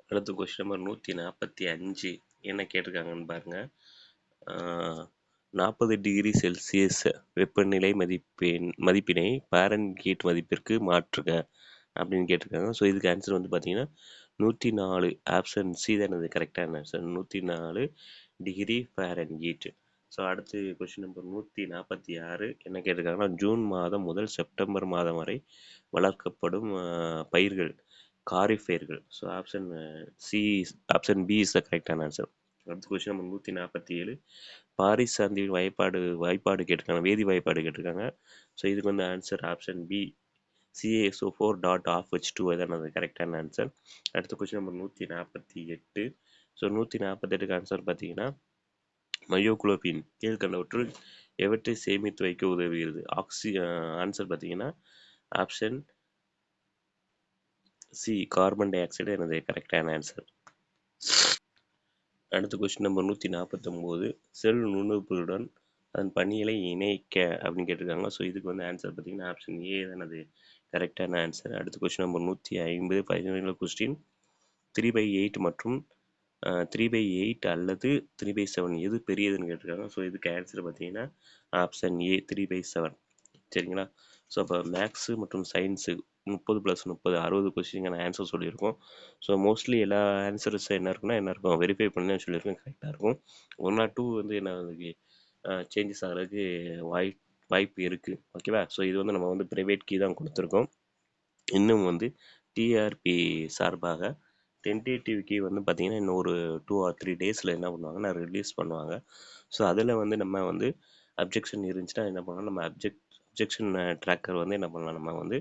அடுத்து question number 145 என்ன கேட்டிருக்காங்கன்னு பாருங்க. 40 டிகிரி செல்சியஸ் வெப்பநிலை மதிப்பினை ஃபாரன்ஹீட் மதிப்பிற்கு மாற்றுக அப்படின்னு கேட்டிருக்காங்க. ஸோ இதுக்கு ஆன்சர் வந்து பார்த்தீங்கன்னா 104. ஆப்ஷன் சி தான் இது கரெக்டான ஆன்சர். 104 degree Fahrenheit. ஸோ அடுத்து கொஸ்டின் நம்பர் 146 என்ன கேட்டிருக்காங்கன்னா, ஜூன் மாதம் முதல் செப்டம்பர் மாதம் வரை வளர்க்கப்படும் பயிர்கள் காரிஃபயர்கள். So option C option B is the கரெக்டான ஆன்சர். அடுத்த கொஸ்டின் நம்பர் 147 பாரிஸ் சாந்தியின் வாய்ப்பாடு கேட்டிருக்காங்க, வேதி வாய்ப்பாடு கேட்டிருக்காங்க. ஸோ இதுக்கு வந்து ஆன்சர் ஆப்ஷன் பி CaSO4.OH2 தான் அது கரெக்டான ஆன்சர். அடுத்த கொஸ்டின் நம்பர் 148. ஸோ 148க்கு ஆன்சர் பார்த்தீங்கன்னா, மயோகுளோபின் கீழ்கண்டவற்றுள் எவற்றை சேமித்து வைக்க உதவுகிறது? ஆன்சர் பார்த்தீங்கன்னா option C carbon di oxide எனது கரெக்டான ஆன்சர். அடுத்த கொஸ்டின் நம்பர் 149 செல் நுண்ணுறுப்புகளுடன் அதன் பணிகளை இணைக்க அப்படின்னு கேட்டிருக்காங்க. ஸோ இதுக்கு வந்து ஆன்சர் பார்த்தீங்கன்னா ஆப்ஷன் ஏ தான் அது கரெக்டான ஆன்சர். அடுத்த கொஸ்டின் நம்பர் 150 பதினேழு கொஸ்டின் 3/8 மற்றும் 3/8 அல்லது 3/7 எது பெரியதுன்னு கேட்டிருக்காங்க. ஸோ இதுக்கு ஆன்சர் பார்த்தீங்கன்னா ஆப்ஷன் ஏ 3/7. சரிங்களா? ஸோ அப்போ மேக்ஸு மற்றும் சயின்ஸு 30 + 30 60 கொஸ்டினுக்கான ஆன்சர் சொல்லியிருக்கோம். ஸோ மோஸ்ட்லி எல்லா ஆன்சர்ஸ் என்ன இருக்கும் வெரிஃபை பண்ணி தான் சொல்லியிருக்கோம், கரெக்டாக இருக்கும். 1 or 2 வந்து என்ன சேஞ்சஸ் ஆகிறதுக்கு வாய்ப்பு இருக்குது. ஓகேவா? ஸோ இது வந்து நம்ம வந்து ப்ரைவேட் கீ தான் கொடுத்துருக்கோம். இன்னும் வந்து டிஆர்பி சார்பாக டென்டேட்டிவ் கீ வந்து பார்த்திங்கன்னா இன்னும் ஒரு 2 or 3 டேஸில் என்ன பண்ணுவாங்கன்னா ரிலீஸ் பண்ணுவாங்க. ஸோ அதில் வந்து நம்ம வந்து அப்ஜெக்ஷன் இருந்துச்சுன்னா என்ன பண்ணலாம், நம்ம அப்ஜெக்ஷன் ட்ராக்கர் வந்து என்ன பண்ணலாம், நம்ம வந்து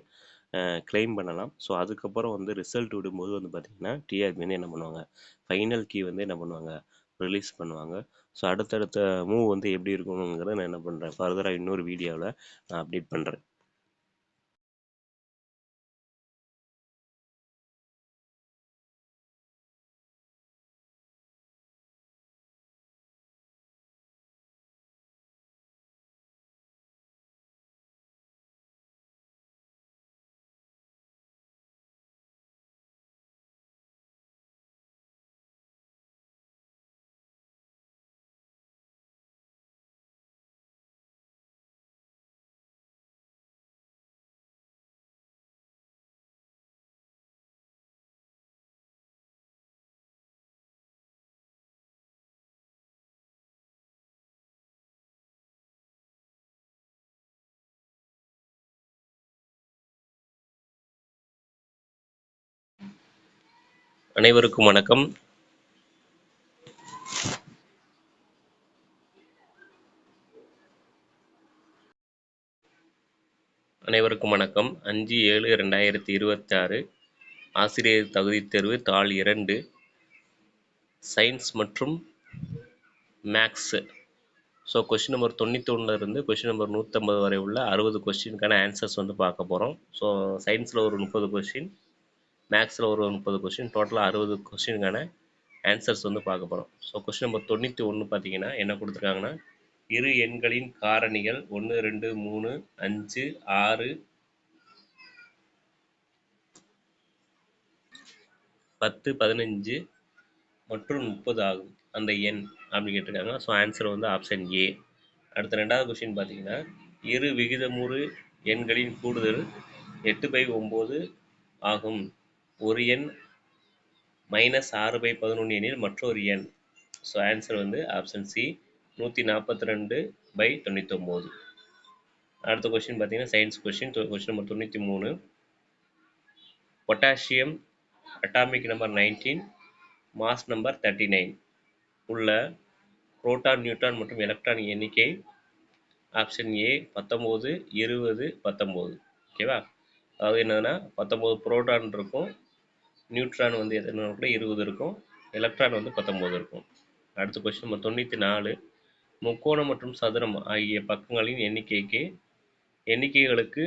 கிளைம் பண்ணலாம். ஸோ அதுக்கப்புறம் வந்து ரிசல்ட் விடும்போது வந்து பார்த்திங்கன்னா டிஆர்பி வந்து என்ன பண்ணுவாங்க, ஃபைனல் கீ வந்து என்ன பண்ணுவாங்க, ரிலீஸ் பண்ணுவாங்க. ஸோ அடுத்தடுத்த மூவ் வந்து எப்படி இருக்கணுங்கிறத நான் என்ன பண்ணுறேன், ஃபர்தராக இன்னொரு வீடியோவில் நான் அப்டேட் பண்ணுறேன். அனைவருக்கும் வணக்கம். அனைவருக்கும் வணக்கம். 5/7/2026 ஆசிரியர் தகுதித் தேர்வு தாள் 2 சயின்ஸ் மற்றும் maths. So question number 91 question number 150 வரை உள்ள 60 கொஸ்டினுக்கான ஆன்சர்ஸ் வந்து பார்க்க போகிறோம். ஸோ சயின்ஸில் ஒரு 30 கொஸ்டின், மேக்ஸில் ஒரு 30 கொஸ்டின், டோட்டலாக 60 கொஸ்டினுக்கான ஆன்சர்ஸ் வந்து பார்க்க போகிறோம். ஸோ கொஸ்டின் நம்பர் 91 பார்த்தீங்கன்னா என்ன கொடுத்துருக்காங்கன்னா, இரு எண்களின் காரணிகள் 1 2 3 5 6 10 15 மற்றும் 30 ஆகும் அந்த எண் அப்படின்னு கேட்டிருக்காங்க. ஸோ ஆன்சர் வந்து ஆப்ஷன் ஏ. அடுத்த 2வது கொஸ்டின் பார்த்தீங்கன்னா, இரு விகிதமுறு எண்களின் கூடுதல் 8/9 ஆகும். ஒரு எண் -6/11 எனில் மற்றொரு எண். ஸோ ஆன்சர் வந்து ஆப்ஷன் சி 142/99. அடுத்த கொஸ்டின் பார்த்தீங்கன்னா science question number 93 potassium atomic number 19 mass number 39 உள்ள புரோட்டான், நியூட்ரான் மற்றும் எலக்ட்ரான் எண்ணிக்கை ஆப்ஷன் ஏ 19 20 19. ஓகேவா? அதாவது என்னதுன்னா 19 புரோட்டான் இருக்கும், நியூட்ரான் வந்து எத்தனை கூட 20 இருக்கும், எலக்ட்ரான் வந்து 19 இருக்கும். அடுத்த கொஸ்டின் நம்பர் 94 முக்கோணம் மற்றும் சதுரம் ஆகிய பக்கங்களின் எண்ணிக்கைகளுக்கு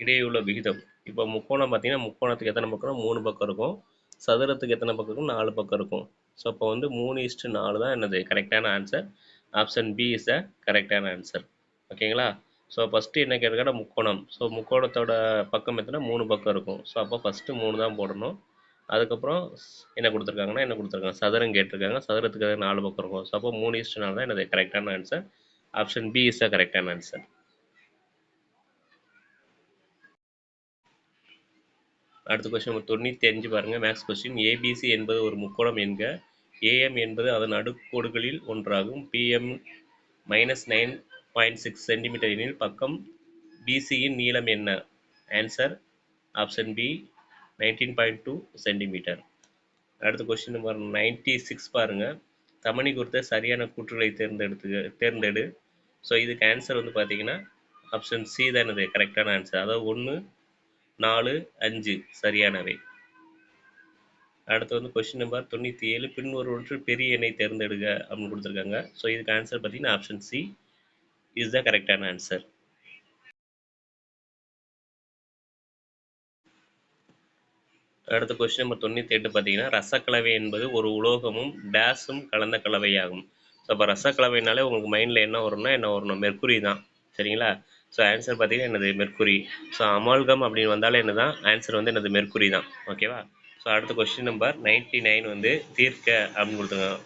இடையுள்ள விகிதம். இப்போ முக்கோணம் பார்த்தீங்கன்னா முக்கோணத்துக்கு எத்தனை பக்கம், 3 பக்கம் இருக்கும். சதுரத்துக்கு எத்தனை பக்கம் இருக்கும், 4 பக்கம் இருக்கும். ஸோ அப்போ வந்து 3:4 தான் என்னது கரெக்டான answer. Option B is the கரெக்டான ஆன்சர். ஓகேங்களா? ஸோ ஃபஸ்ட்டு என்ன கேட்டிருக்காங்கன்னா முக்கோணம். ஸோ முக்கோணத்தோட பக்கம் எத்தனை, 3 பக்கம் இருக்கும். ஸோ அப்போ ஃபஸ்ட்டு 3 தான் போடணும். அதுக்கப்புறம் என்ன கொடுத்துருக்காங்கன்னா என்ன கொடுத்துருக்காங்க சதுரம் கேட்டிருக்காங்க. சதுரத்துக்கு 4 பக்கம் இருக்கும். ஸோ அப்போ 3:4 தான் என்னது கரெக்டான answer. Option B is the கரெக்டான ஆன்சர். அடுத்த கொஸ்டின் நம்பர் 95 பாருங்க. Maths question. ஏபிசி என்பது ஒரு முக்கோணம் என்க. ஏஎம் என்பது அதன் அடுக்கோடுகளில் ஒன்றாகும். பிஎம் -9.6 சென்டிமீட்டர் எனில் பக்கம் பிசியின் நீளம் என்ன? Answer option B 19.2 centimetre. அடுத்த கொஸ்டின் நம்பர் 96 பாருங்க. தமனி குறித்த சரியான கூற்றுகளை தேர்ந்தெடு. ஸோ இதுக்கு ஆன்சர் வந்து பார்த்தீங்கன்னா ஆப்ஷன் சி தான் இது கரெக்டான ஆன்சர். அதாவது 1, 4, 5 சரியானவை. அடுத்து வந்து கொஸ்டின் நம்பர் 97. பின்வருவற்றில் பெரிய எண்ணை தேர்ந்தெடுக்க அப்படின்னு கொடுத்துருக்காங்க. ஸோ இதுக்கு ஆன்சர் பார்த்தீங்கன்னா ஆப்ஷன் சி இஸ் த கரெக்டான ஆன்சர். அடுத்த கொஸ்டின் நம்பர் 98 பார்த்தீங்கன்னா ரசக்கலவை என்பது ஒரு உலோகமும் டேஸும் கலந்த கலவையாகும். ஸோ அப்போ ரசக்கலவைனாலே உங்களுக்கு மைண்டில் என்ன வரணும்? மெர்க்குரி தான். சரிங்களா? ஸோ ஆன்சர் பார்த்தீங்கன்னா என்னது மெர்க்குரி. ஸோ அமால்கம் அப்படின்னு வந்தாலே என்ன தான் ஆன்சர் வந்து என்னது மெர்க்குரி தான். ஓகேவா? ஸோ அடுத்த கொஸ்டின் நம்பர் 99 வந்து தீர்க்க அப்படின்னு கொடுத்துருக்காங்க.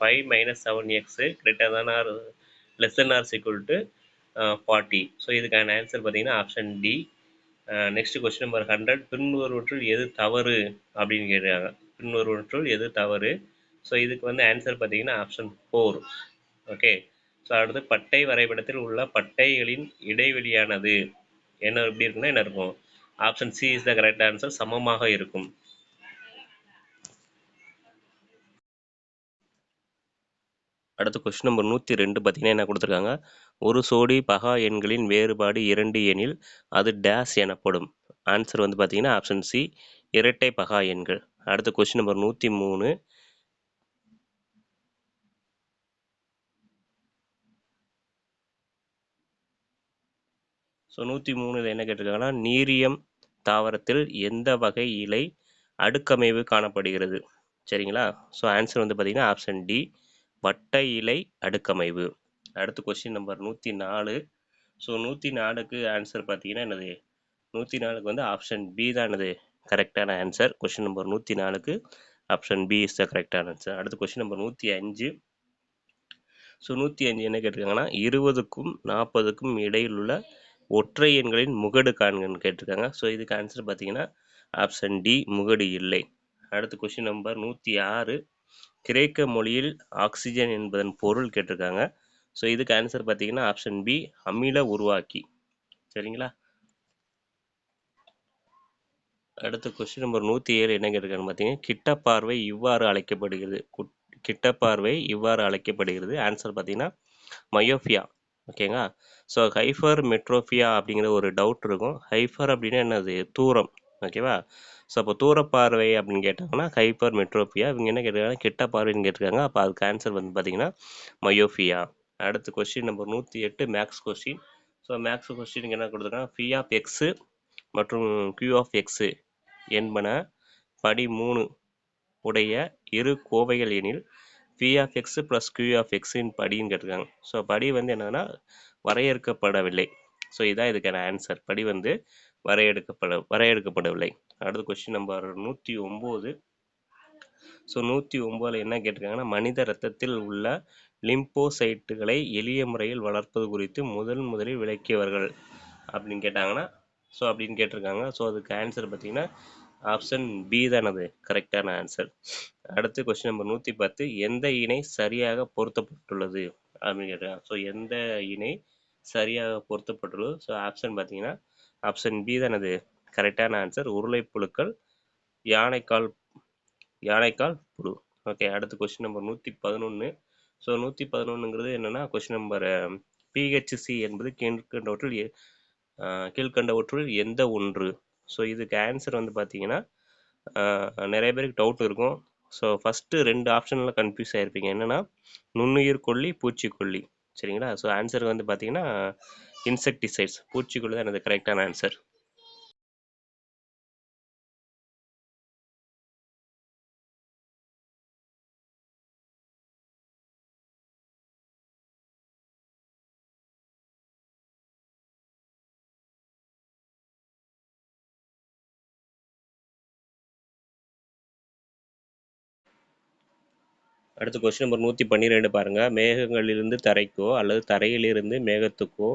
5 - 7x greater than or less than or equal to 40. So இதுக்கான ஆன்சர் பார்த்தீங்கன்னா option D. Next question number 100. பின்வருவற்றுள் எது தவறு அப்படின்னு கேட்குறாங்க. பின்வருவற்றுள் எது தவறு? ஸோ இதுக்கு வந்து ஆன்சர் பார்த்தீங்கன்னா ஆப்ஷன் 4. ஓகே. ஸோ அடுத்து பட்டை வரைபடத்தில் உள்ள பட்டைகளின் இடைவெளியானது என்ன எப்படி இருக்குன்னா என்ன இருக்கும்? Option C is the correct answer. சமமாக இருக்கும். அடுத்த கொஸ்டின் நம்பர் 102 பார்த்தீங்கன்னா என்ன கொடுத்துருக்காங்க? ஒரு சோடி பகா எண்களின் வேறுபாடு 2 எனில் அது டேஸ் எனப்படும். ஆன்சர் வந்து பார்த்தீங்கன்னா ஆப்ஷன் சி இரட்டை பகா எண்கள். அடுத்த கொஸ்டின் நம்பர் 103. ஸோ 103 என்ன கேட்டிருக்காங்கன்னா நீரியம் தாவரத்தில் எந்த வகை இலை அடுக்கமைவு காணப்படுகிறது? சரிங்களா? ஸோ ஆன்சர் வந்து பார்த்தீங்கன்னா ஆப்ஷன் டி வட்ட இலை அடுக்கமைவு. அடுத்த கொஸ்டின் நம்பர் 104. ஸோ 104க்கு ஆன்சர் பார்த்தீங்கன்னா என்னது? 104க்கு வந்து ஆப்ஷன் பி தான் என்னது கரெக்டான ஆன்சர். கொஸ்டின் நம்பர் 104க்கு ஆப்ஷன் பி இஸ் த கரெக்டான ஆன்சர். அடுத்த கொஸ்டின் நம்பர் 105. ஸோ 105 என்ன கேட்டிருக்காங்கன்னா 20க்கும் 40க்கும் இடையில் உள்ள ஒற்றை எண்களின் முகடு காண்கன்னு கேட்டிருக்காங்க. ஸோ இதுக்கு ஆன்சர் பார்த்தீங்கன்னா ஆப்ஷன் டி முகடு இல்லை. அடுத்த கொஸ்டின் நம்பர் 106. கிரேக்க மொழியில் ஆக்சிஜன் என்பதன் பொருள் கேட்டிருக்காங்க. ஸோ இதுக்கு ஆன்சர் பார்த்தீங்கன்னா ஆப்ஷன் பி அமில உருவாக்கி. சரிங்களா? அடுத்த கொஸ்டின் நம்பர் 107 என்ன கேட்டிருக்காங்கன்னு பார்த்தீங்கன்னா கிட்டப்பார்வை இவ்வாறு அழைக்கப்படுகிறது. கிட்டப்பார்வை இவ்வாறு அழைக்கப்படுகிறது. ஆன்சர் பார்த்தீங்கன்னா மயோபியா. ஓகேங்களா? ஸோ ஹைஃபர் மெட்ரோபியா அப்படிங்கிற ஒரு டவுட் இருக்கும். ஹைஃபர் அப்படின்னா என்னது? தூரம். ஓகேவா? ஸோ அப்போ தூரப்பார்வை அப்படின்னு கேட்டாங்கன்னா ஹைப்பர் மெட்ரோபியா. இவங்க என்ன கேட்டிருக்காங்க? கிட்ட பார்வைன்னு கேட்டிருக்காங்க. அப்போ அதுக்கு ஆன்சர் வந்து பார்த்தீங்கன்னா மயோபியா. அடுத்த question number 108 maths question. So maths கொஸ்டினுக்கு என்ன கொடுத்துருக்காங்க? பி ஆஃப் எக்ஸு மற்றும் கியூ ஆஃப் எக்ஸு என்பன படி 3 உடைய இரு கோவைகள் எனில் P of x plus Q of எக்ஸின் படின்னு கேட்டிருக்காங்க. ஸோ படி வந்து என்னன்னா வரையறுக்கப்படவில்லை. ஸோ இதான் இதுக்கான ஆன்சர். படி வந்து வரையறுக்கப்படவில்லை. அடுத்த கொஸ்டின் நம்பர் 109. ஸோ 109 என்ன கேட்டிருக்காங்கன்னா மனித ரத்தத்தில் உள்ள லிம்போசைட்டுகளை எளிய முறையில் வளர்ப்பது குறித்து முதலில் விளக்கியவர்கள் அப்படின்னு கேட்டாங்கன்னா ஸோ அப்படின்னு கேட்டிருக்காங்க. ஸோ அதுக்கு ஆன்சர் பார்த்தீங்கன்னா ஆப்ஷன் பி தானது கரெக்டான ஆன்சர். அடுத்து கொஸ்டின் நம்பர் 110. எந்த இணை சரியாக பொருத்தப்பட்டுள்ளது அப்படின்னு கேட்டிருக்காங்க. ஸோ எந்த இணை சரியாக பொருத்தப்பட்டுள்ளது? ஸோ ஆப்ஷன் பார்த்தீங்கன்னா ஆப்ஷன் பி தானது கரெக்டான ஆன்சர். உருளைப்புழுக்கள் யானைக்கால் புழு. ஓகே. அடுத்து கொஸ்டின் நம்பர் 111. ஸோ 111ங்கிறது என்னன்னா கொஸ்டின் நம்பர் பிஹெச்சி என்பது கீழ்கண்டவற்றுள் எந்த ஒன்று? ஸோ இதுக்கு ஆன்சர் வந்து பார்த்தீங்கன்னா நிறைய பேருக்கு டவுட் இருக்கும். ஸோ ஃபஸ்ட்டு 2 ஆப்ஷனில் கன்ஃபியூஸ் ஆகிருப்பீங்க. என்னென்னா நுண்ணுயிர் கொல்லி பூச்சிக்கொல்லி. சரிங்களா? ஸோ ஆன்சர் வந்து பார்த்தீங்கன்னா இன்செக்டிசைட்ஸ் பூச்சிக்கொல்லி தான் எனக்கு கரெக்டான ஆன்சர். அடுத்து கொஸ்டின் நம்பர் 112 பாருங்க. மேகங்களிலிருந்து தரைக்கோ அல்லது தரையிலிருந்து மேகத்துக்கோ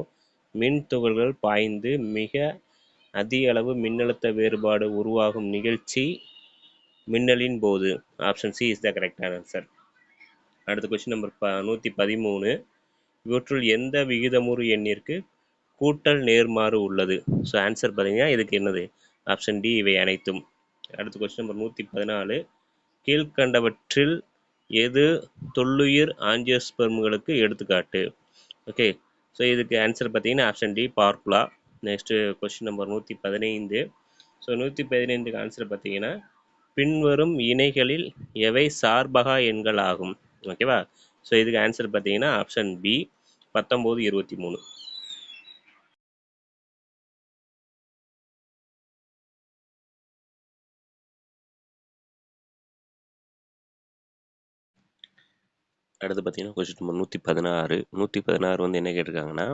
மின் துகள்கள் பாய்ந்து மிக அதிக அளவு மின்னழுத்த வேறுபாடு உருவாகும் நிகழ்ச்சி மின்னலின் போது. ஆப்ஷன் சி இஸ் த கரெக்டான ஆன்சர். அடுத்த கொஸ்டின் நம்பர் 113. இவற்றுள் எந்த விகிதமுறு எண்ணிற்கு கூட்டல் நேர்மாறு உள்ளது? ஸோ ஆன்சர் பார்த்தீங்கன்னா இதுக்கு என்னது? ஆப்ஷன் டி இவை அனைத்தும். அடுத்த கொஸ்டின் நம்பர் 114. கீழ்கண்டவற்றில் எது தொல்லுயிர் ஆஞ்சியோஸ்பெர்ம்களுக்கு எடுத்துக்காட்டு? ஓகே, ஸோ இதுக்கு ஆன்சர் பார்த்தீங்கன்னா ஆப்ஷன் டி பார்க்குலா. Next question number 115. ஸோ 115க்கு ஆன்சர் பார்த்தீங்கன்னா பின்வரும் இணைகளில் எவை சார்பகா எண்கள் ஆகும்? ஓகேவா? ஸோ இதுக்கு ஆன்சர் பார்த்தீங்கன்னா ஆப்ஷன் பி 19, 23. அடுத்து பார்த்தீங்கன்னா கொஸ்டின் நம்பர் 116. 116 வந்து என்ன கேட்டிருக்காங்கன்னா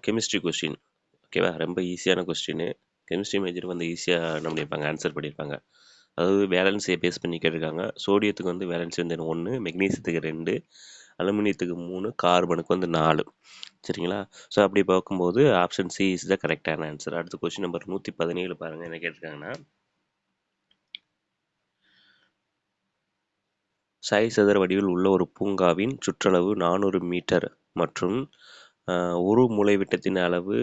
கெமிஸ்ட்ரி கொஸ்டின். ஓகேவா? ரொம்ப ஈஸியான கொஸ்டின். கெமிஸ்ட்ரி மேஜர் வந்து ஈஸியாக என்ன பண்ணியிருப்பாங்க, ஆன்சர் பண்ணியிருப்பாங்க. அதாவது வேலன்ஸியை பேஸ் பண்ணி கேட்டிருக்காங்க. சோடியத்துக்கு வந்து வேலன்சி வந்து 1, மெக்னீசியத்துக்கு 2, அலுமினியத்துக்கு 3, கார்பனுக்கு வந்து 4. சரிங்களா? ஸோ அப்படி பார்க்கும்போது ஆப்ஷன் சி இஸ் த கரெக்டான ஆன்சர். அடுத்து கொஸ்டின் நம்பர் 117 பாருங்கள். என்ன கேட்டிருக்காங்கன்னா சாய் சதுர வடிவில் உள்ள ஒரு பூங்காவின் சுற்றளவு 400 மீட்டர் மற்றும் ஒரு மூலைவிட்டத்தின் அளவு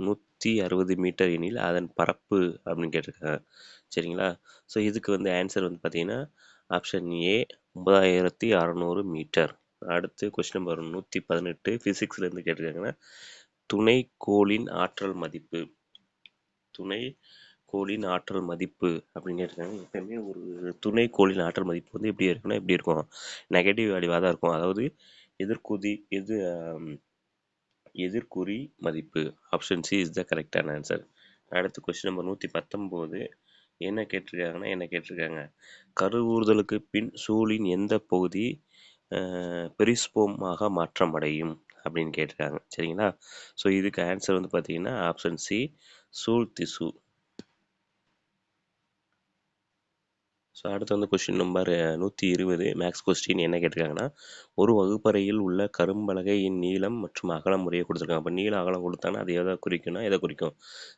160 மீட்டர் எனில் அதன் பரப்பு அப்படின்னு கேட்டிருக்காங்க. சரிங்களா? ஸோ இதுக்கு வந்து ஆன்சர் வந்து பார்த்தீங்கன்னா ஆப்ஷன் ஏ 9600 மீட்டர். அடுத்து கொஸ்டின் நம்பர் 118 ஃபிசிக்ஸ்லேருந்து கேட்டிருக்காங்கன்னா துணைக்கோளின் ஆற்றல் மதிப்பு. துணைக்கோளின் ஆற்றல் மதிப்பு அப்படின்னு கேட்டிருக்காங்க. எப்பயுமே ஒரு துணைக்கோளின் ஆற்றல் மதிப்பு வந்து எப்படி இருக்குன்னா எப்படி இருக்கும்? நெகட்டிவ் வேல்யூவாக தான் இருக்கும். அதாவது எதிர்குறி மதிப்பு. ஆப்ஷன் சி இஸ் த கரெக்டான ஆன்சர். அடுத்து கொஸ்டின் நம்பர் 119. என்ன கேட்டிருக்காங்க கருவுறுதலுக்கு பின் சூழின் எந்த பகுதி பெரிஸ்போமாக மாற்றம் அடையும் அப்படின்னு கேட்டிருக்காங்க. சரிங்களா? ஸோ இதுக்கு ஆன்சர் வந்து பார்த்தீங்கன்னா ஆப்ஷன் சி சூழ் திசு. ஸோ அடுத்து வந்து கொஸ்டின் நம்பர் 120 மேக்ஸ் கொஸ்டின். என்ன கேட்டிருக்காங்கன்னா ஒரு வகுப்பறையில் உள்ள கரும்பலகையின் நீளம் மற்றும் அகலம் முறையை கொடுத்துருக்காங்க. அப்போ நீளம் அகலம் கொடுத்தாங்கன்னா அது எதை குறிக்கும்னா எதை குறிக்கும்?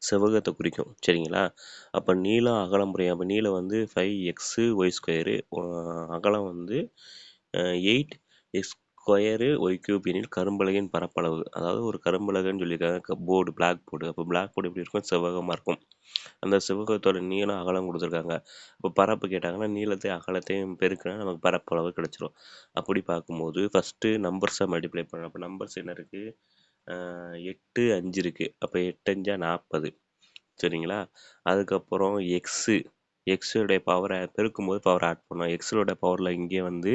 செவ்வகத்தை குறிக்கும். சரிங்களா? அப்போ நீளம் அகலம் முறை, அப்போ நீளம் வந்து 5x(y²), அகலம் வந்து 8x²(y³ எனில் கரும்பலகையின் பரப்பளவு. அதாவது ஒரு கரும்பலகைன்னு சொல்லியிருக்காங்க, போர்டு, பிளாக் போர்டு. அப்போ பிளாக் போர்டு எப்படி இருக்கும்? செவ்வகமாக இருக்கும். அந்த செவ்வகத்தோட நீளம் அகலம் கொடுத்துருக்காங்க. இப்போ பரப்பு கேட்டாங்கன்னா நீளத்தையும் அகலத்தையும் பெருக்கினா நமக்கு பரப்பளவு கிடச்சிரும். அப்படி பார்க்கும்போது ஃபஸ்ட்டு நம்பர்ஸை மல்டிப்ளை பண்ணணும். அப்போ நம்பர்ஸ் என்ன இருக்குது? 8, 5 இருக்குது. அப்போ 8 5 40. சரிங்களா? அதுக்கப்புறம் எக்ஸுடைய பவரை பெருக்கும்போது பவர் ஆட் பண்ணோம். எக்ஸோட பவரில் இங்கே வந்து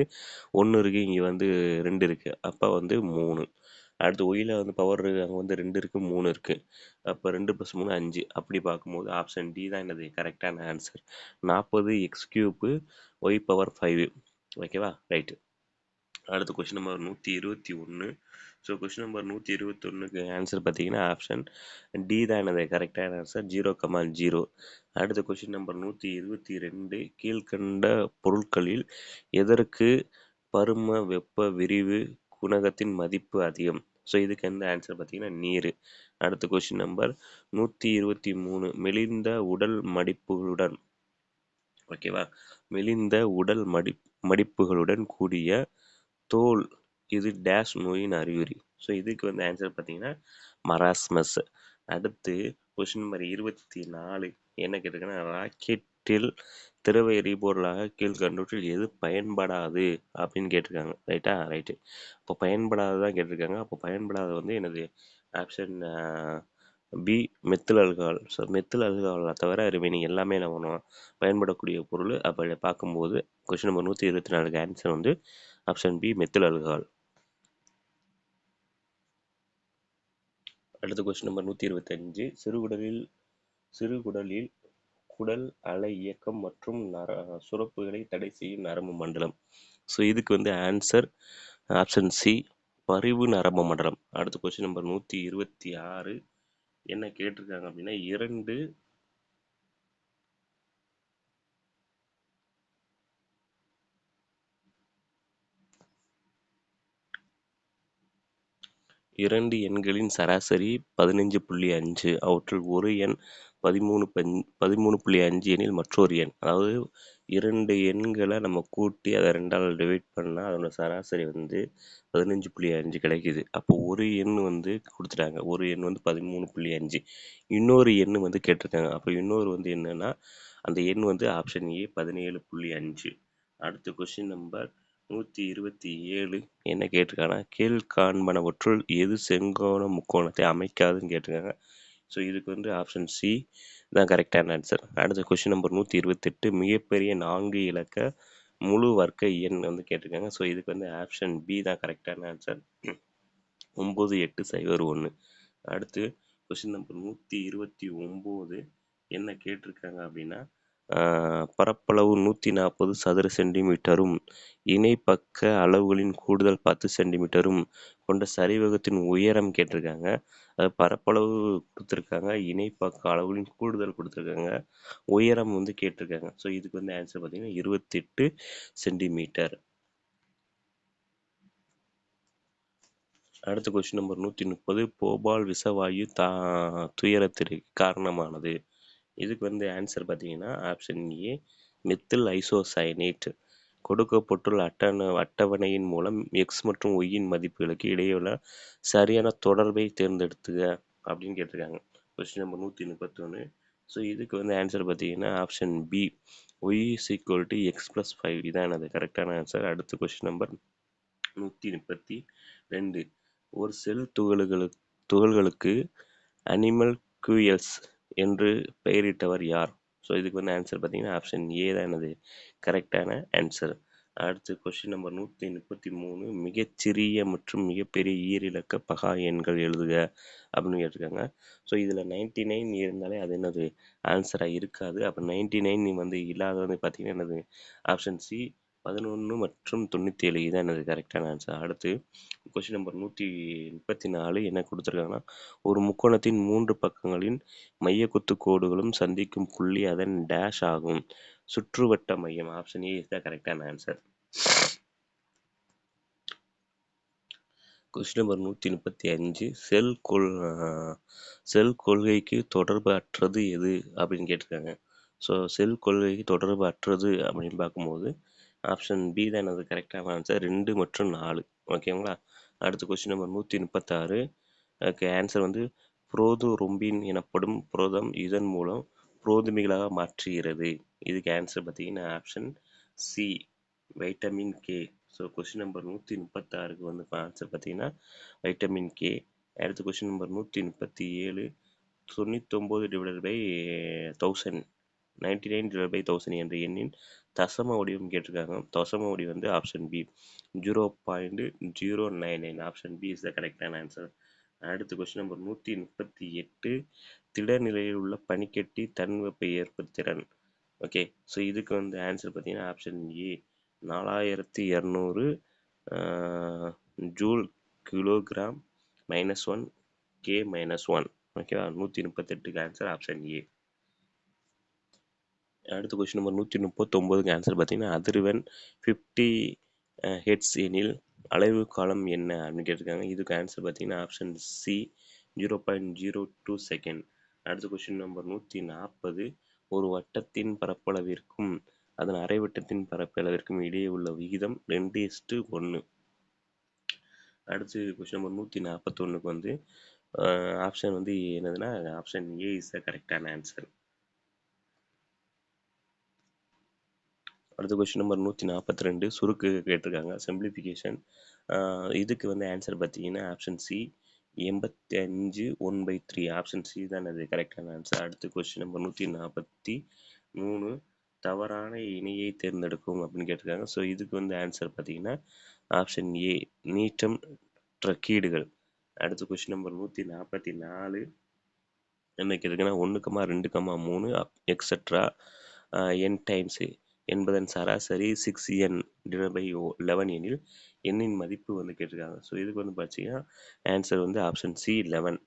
1 இருக்குது, இங்கே வந்து 2 இருக்குது. அப்போ வந்து 3. அடுத்து ஒய்யில் வந்து பவர் அங்கே வந்து 2 இருக்குது, 3 இருக்குது. அப்போ 2 + 3 5. அப்படி பார்க்கும்போது ஆப்ஷன் டி தான் என்னது கரெக்டான ஆன்சர். 40x³ y⁵. ஓகேவா? ரைட்டு. அடுத்த question number 121. So question number 121க்கு ஆன்சர் பார்த்தீங்கன்னா ஆப்ஷன் டி தான் என்னது கரெக்டான ஆன்சர், 0,0. அடுத்த கொஸ்டின் நம்பர் 122. கீழ்கண்ட பொருட்களில் எதற்கு பரும வெப்ப விரிவு குணகத்தின் மதிப்பு அதிகம்? ஸோ இதுக்கு எந்த ஆன்சர் பார்த்தீங்கன்னா நீர். அடுத்த கொஸ்டின் நம்பர் 123. மெலிந்த உடல் மடிப்புகளுடன் ஓகேவா மெலிந்த உடல் மடிப்புகளுடன் கூடிய தோல் இது டேஷ் நோயின் அறிகுறி. ஸோ இதுக்கு வந்து ஆன்சர் பார்த்தீங்கன்னா மராஸ்மஸ். அடுத்து கொஸ்டின் நம்பர் 24. என்ன கேட்டிருக்குன்னா ராக்கெட்டில் திரவ எரிபொருளாக கீழ்கண்டவற்றில் எது பயன்படாது அப்படின்னு கேட்டிருக்காங்க. ரைட்டா? ரைட்டு. இப்போ பயன்படாது தான் கேட்டிருக்காங்க. அப்போ பயன்படாத வந்து எனது option B methyl alcohol. So methyl அல்கஹாலை தவிர ரிமைனிங் எல்லாமே என்ன பண்ணுவோம் பயன்படக்கூடிய பொருள். அப்போ பார்க்கும்போது கொஸ்டின் நம்பர் 124க்கு ஆன்சர் வந்து ஆப்ஷன் பி மெத்தில் அல்கஹால். அடுத்த கொஸ்டின் நம்பர் 125. சிறுகுடலில் குடல் அலை இயக்கம் மற்றும் சுரப்புகளை தடை செய்யும் நரம்பு மண்டலம். ஸோ இதுக்கு வந்து ஆன்சர் ஆப்ஷன் சி பரிவு நரம்பு மண்டலம். அடுத்த கொஸ்டின் நம்பர் 126. என்ன கேட்டிருக்காங்க அப்படின்னா 2 எண்களின் சராசரி 15.5. அவற்றுள் ஒரு எண் 13.5 எனில் மற்றொரு எண். அதாவது 2 எண்கள நம்ம கூட்டி அத 2ஆல டிவைட் பண்ணா அதோட சராசரி வந்து 15.5 கிடைக்குது. அப்போ ஒரு எண் வந்து குடுத்துட்டாங்க. ஒரு எண் வந்து 13.5. இன்னொரு எண் வந்து கேட்டிருக்காங்க. அப்போ இன்னொரு வந்து என்னன்னா, அந்த எண் வந்து ஆப்ஷன் ஏ 17.5. அடுத்த கொஸ்டின் நம்பர் 127 என்ன கேட்டிருக்காங்கன்னா, கீழ்காண்பனவற்றுள் எது செங்கோண முக்கோணத்தை அமைக்காதுன்னு கேட்டிருக்காங்க. ஸோ இதுக்கு வந்து ஆப்ஷன் சி தான் கரெக்டான ஆன்சர். அடுத்த கொஸ்டின் நம்பர் 128 மிகப்பெரிய 4 இலக்க முழு வர்க்க எண் வந்து கேட்டிருக்காங்க. ஸோ இதுக்கு வந்து ஆப்ஷன் பி தான் கரெக்டான ஆன்சர். 98001. அடுத்து கொஸ்டின் நம்பர் 129 என்ன கேட்டிருக்காங்க அப்படின்னா, பரப்பளவு 140 சதுர சென்டிமீட்டரும் இணைப்பக்க அளவுகளின் கூடுதல் 10 சென்டிமீட்டரும் கொண்ட சரிவகத்தின் உயரம் கேட்டிருக்காங்க. அது பரப்பளவு கொடுத்துருக்காங்க, இணைப்பக்க அளவுகளின் கூடுதல் கொடுத்துருக்காங்க, உயரம் வந்து கேட்டிருக்காங்க. ஸோ இதுக்கு வந்து ஆன்சர் பார்த்தீங்கன்னா 28 சென்டிமீட்டர். அடுத்த கொஸ்டின் நம்பர் 130 போபால் விஷவாயு துயரத்திற்கு காரணமானது. இதுக்கு வந்து ஆன்சர் பார்த்தீங்கன்னா ஆப்ஷன் ஏ மெத்தில் ஐசோசயனேட். கொடுக்கப்பட்டுள்ள அட்டவணையின் மூலம் எக்ஸ் மற்றும் ஒய்யின் மதிப்புகளுக்கு இடையுள்ள சரியான தொடர்பை தேர்ந்தெடுத்துக அப்படின்னு கேட்டிருக்காங்க. Question number 131. ஸோ இதுக்கு வந்து ஆன்சர் பார்த்தீங்கன்னா option B y is equal to x plus 5 இதான் அது கரெக்டான ஆன்சர். அடுத்த கொஸ்டின் நம்பர் 132. ஒரு செல் துகள்களுக்கு அனிமல் குயல்ஸ் என்று பெயரிட்டவர் யார்? ஸோ இதுக்கு வந்து ஆன்சர் பார்த்தீங்கன்னா ஆப்ஷன் ஏ தான் என்னது கரெக்டான ஆன்சர். அடுத்து கொஸ்டின் நம்பர் 133 மிகச்சிறிய மற்றும் மிகப்பெரிய ஈரிலக்க பகா எண்கள் எழுதுக அப்படின்னு கேட்டிருக்காங்க. ஸோ இதில் 99 இருந்தாலே அது என்னது ஆன்சராக இருக்காது. அப்போ 99 வந்து இல்லாத வந்து பார்த்தீங்கன்னா என்னது ஆப்ஷன் சி 11 மற்றும் 97 இதான் என்னது கரெக்டான ஆன்சர். அடுத்து கொஸ்டின் நம்பர் 134 என்ன கொடுத்துருக்காங்கன்னா, ஒரு முக்கோணத்தின் 3 பக்கங்களின் மையக்குத்து கோடுகளும் சந்திக்கும் புள்ளி அதன் டேஷ் ஆகும். சுற்றுவட்ட மையம் ஆப்ஷன் ஏ இஸ் த கரெக்டான ஆன்சர். கொஸ்டின் நம்பர் 135 செல் கொள்கைக்கு தொடர்பு அற்றது எது அப்படின்னு கேட்டிருக்காங்க. ஸோ செல் கொள்கைக்கு தொடர்பு அற்றது அப்படின்னு பார்க்கும்போது ஆப்ஷன் பி தான் எனது கரெக்டான ஆன்சர் 2 மற்றும் 4. ஓகேங்களா. அடுத்த கொஸ்டின் நம்பர் 136 அதுக்கு ஆன்சர் வந்து புரோதுரோம்பின் எனப்படும் புரதம் இதன் மூலம் புரோதுமிகளாக மாற்றுகிறது. இதுக்கு ஆன்சர் பார்த்தீங்கன்னா option C vitamin K. So question number 136க்கு வந்து ஆன்சர் பார்த்தீங்கன்னா வைட்டமின் கே. அடுத்த question number 137 99 divided by 1000 99 divide by 1000 என்ற எண்ணின் தசம வடிவம் கேட்டிருக்காங்க. தசம வடிவம் வந்து option B 0.099. Option B is the கரெக்டான ஆன்சர். அடுத்த கொஸ்டின் நம்பர் 138 திடநிலையில் உள்ள பனிக்கட்டி தன்வெப்ப ஏற்புத்திறன். ஓகே. ஸோ இதுக்கு வந்து ஆன்சர் பார்த்தீங்கன்னா option A 4200 joule kilogram -1 K -1. ஓகேவா. 138க்கு ஆன்சர் ஆப்ஷன் ஏ. அடுத்த கொஸ்டின் நம்பர் 139க்கு ஆன்சர் பார்த்தீங்கன்னா அதிர்வெண் 50 ஹெர்ட்ஸ் எனில் அலைவு காலம் என்ன அப்படின்னு கேட்டிருக்காங்க. இதுக்கு ஆன்சர் பார்த்தீங்கன்னா ஆப்ஷன் சி 0.02 செகண்ட். அடுத்த கொஸ்டின் நம்பர் 140 ஒரு வட்டத்தின் பரப்பளவிற்கும் அதன் அரைவட்டத்தின் பரப்பளவிற்கும் இடையே உள்ள விகிதம் 2:1. அடுத்து கொஸ்டின் நம்பர் 141க்கு வந்து ஆப்ஷன் வந்து என்னதுன்னா ஆப்ஷன் ஏ இஸ் த கரெக்டான ஆன்சர். அடுத்த கொஸ்டின் நம்பர் 142 சுருக்கு கேட்டிருக்காங்க சிம்பிளிஃபிகேஷன். இதுக்கு வந்து ஆன்சர் பார்த்தீங்கன்னா ஆப்ஷன் சி 85 1/3. ஆப்ஷன் சி தான் அது கரெக்டான ஆன்சர். அடுத்த கொஸ்டின் நம்பர் 143 தவறான இணையை தேர்ந்தெடுக்கும் அப்படின்னு கேட்டிருக்காங்க. ஸோ இதுக்கு வந்து ஆன்சர் பார்த்தீங்கன்னா ஆப்ஷன் ஏ நீட்டம் ட்ரக்கீடுகள். அடுத்த கொஸ்டின் நம்பர் 144 என்ன கேட்டிருக்குன்னா 1,2,3 எக்ஸட்ரா n டைம்ஸ் என்பதன் சராசரி 6n டிவைட் பை 11 எனில் எண்ணின் மதிப்பு வந்து கேட்டிருக்காங்க. ஸோ இதுக்கு வந்து பார்த்தீங்கன்னா ஆன்சர் வந்து ஆப்ஷன் சி 11.